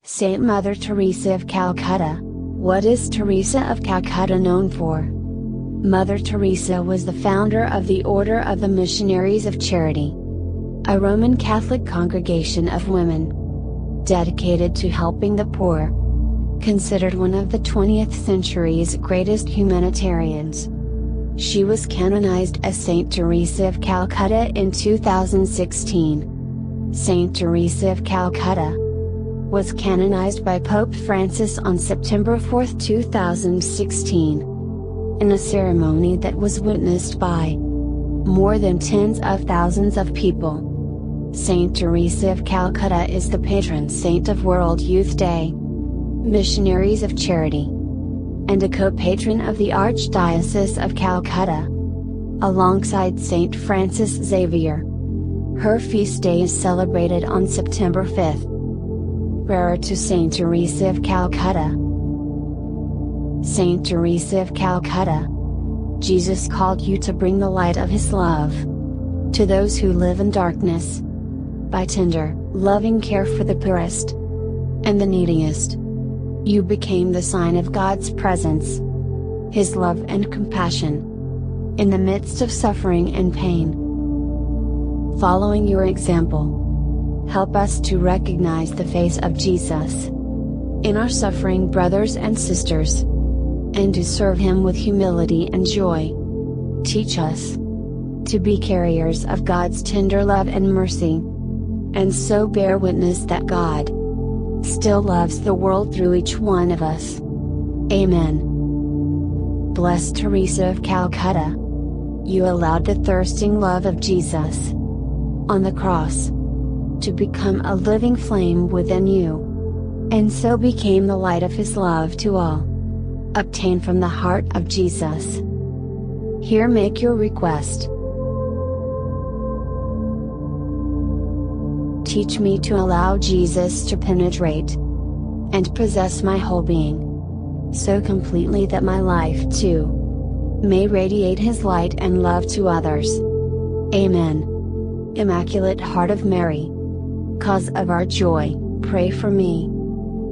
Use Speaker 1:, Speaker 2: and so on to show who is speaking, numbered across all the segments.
Speaker 1: Saint Mother Teresa of Calcutta. What is Teresa of Calcutta known for? Mother Teresa was the founder of the Order of the Missionaries of Charity, a Roman Catholic congregation of women dedicated to helping the poor. Considered one of the 20th century's greatest humanitarians, she was canonized as Saint Teresa of Calcutta in 2016. Saint Teresa of Calcutta was canonized by Pope Francis on September 4, 2016. In a ceremony that was witnessed by more than tens of thousands of people. Saint Teresa of Calcutta is the patron saint of World Youth Day, Missionaries of Charity, and a co-patron of the Archdiocese of Calcutta, alongside Saint Francis Xavier. Her feast day is celebrated on September 5th. Prayer to Saint Teresa of Calcutta. Saint Teresa of Calcutta. Jesus called you to bring the light of His love to those who live in darkness. By tender, loving care for the poorest and the neediest, you became the sign of God's presence, His love and compassion, in the midst of suffering and pain. Following your example, help us to recognize the face of Jesus in our suffering brothers and sisters, and to serve Him with humility and joy. Teach us to be carriers of God's tender love and mercy, and so bear witness that God still loves the world through each one of us. Amen. Blessed Teresa of Calcutta, you allowed the thirsting love of Jesus on the cross to become a living flame within you, and so became the light of His love to all. Obtain from the heart of Jesus. Here make your request. Teach me to allow Jesus to penetrate and possess my whole being, so completely that my life too may radiate His light and love to others. Amen. Immaculate Heart of Mary, cause of our joy, pray for me.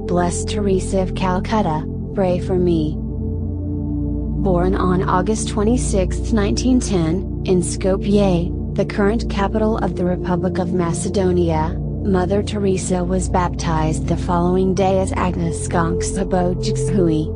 Speaker 1: Blessed Teresa of Calcutta, pray for me. Born on August 26, 1910, in Skopje, the current capital of the Republic of Macedonia, Mother Teresa was baptized the following day as Agnes Skonksa Bojikshui.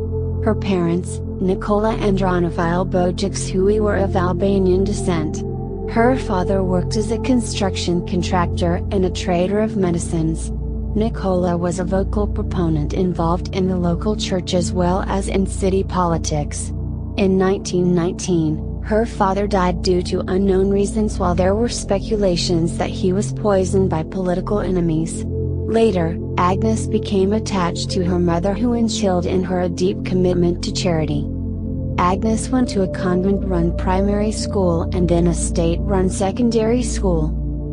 Speaker 1: Her parents, Nicola and Ronafile Bojikshui, were of Albanian descent. Her father worked as a construction contractor and a trader of medicines. Nicola was a vocal proponent involved in the local church as well as in city politics. In 1919, her father died due to unknown reasons, while there were speculations that he was poisoned by political enemies. Later, Agnes became attached to her mother, who instilled in her a deep commitment to charity. Agnes went to a convent-run primary school and then a state-run secondary school.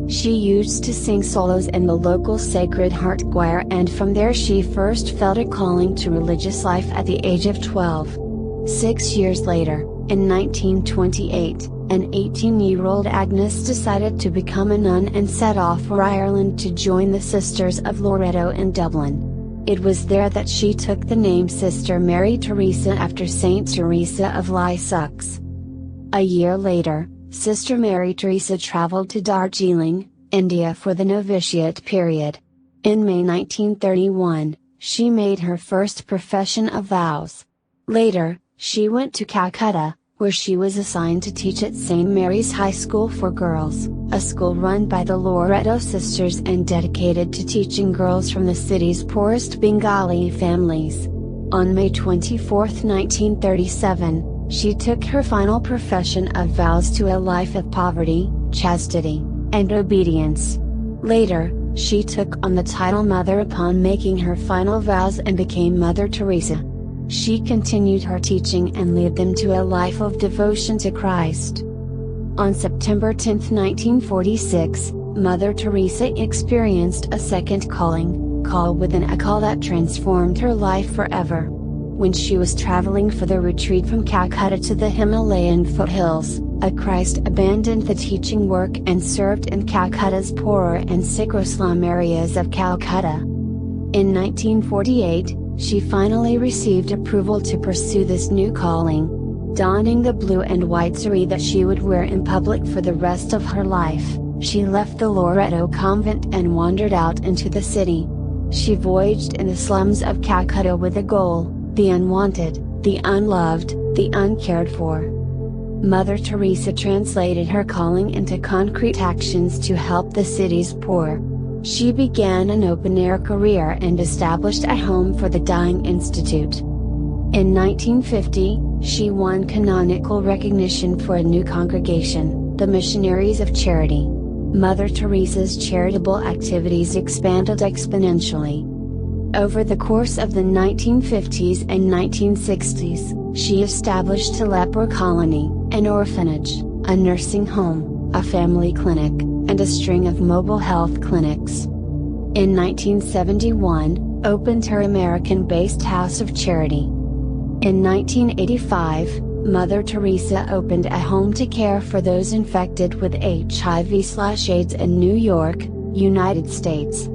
Speaker 1: She used to sing solos in the local Sacred Heart Choir, and from there she first felt a calling to religious life at the age of 12. 6 years later, in 1928, an 18-year-old Agnes decided to become a nun and set off for Ireland to join the Sisters of Loreto in Dublin. It was there that she took the name Sister Mary Teresa after Saint Teresa of Lisieux. A year later, Sister Mary Teresa traveled to Darjeeling, India for the novitiate period. In May 1931, she made her first profession of vows. Later, she went to Calcutta, where she was assigned to teach at St. Mary's High School for Girls, a school run by the Loreto Sisters and dedicated to teaching girls from the city's poorest Bengali families. On May 24, 1937, she took her final profession of vows to a life of poverty, chastity, and obedience. Later, she took on the title Mother upon making her final vows and became Mother Teresa. She continued her teaching and led them to a life of devotion to Christ. On September 10, 1946, Mother Teresa experienced a second call within a call that transformed her life forever. When she was traveling for the retreat from Calcutta to the Himalayan foothills, a Christ abandoned the teaching work and served in Calcutta's poorer and sicker slum areas of Calcutta. In 1948, she finally received approval to pursue this new calling. Donning the blue and white sari that she would wear in public for the rest of her life, she left the Loreto convent and wandered out into the city. She voyaged in the slums of Calcutta with a goal: the unwanted, the unloved, the uncared for. Mother Teresa translated her calling into concrete actions to help the city's poor. She began an open-air career and established a Home for the Dying Institute. In 1950, she won canonical recognition for a new congregation, the Missionaries of Charity. Mother Teresa's charitable activities expanded exponentially. Over the course of the 1950s and 1960s, she established a leper colony, an orphanage, a nursing home, a family clinic, and a string of mobile health clinics. In 1971, opened her American-based House of Charity. In 1985, Mother Teresa opened a home to care for those infected with HIV/AIDS in New York, United States.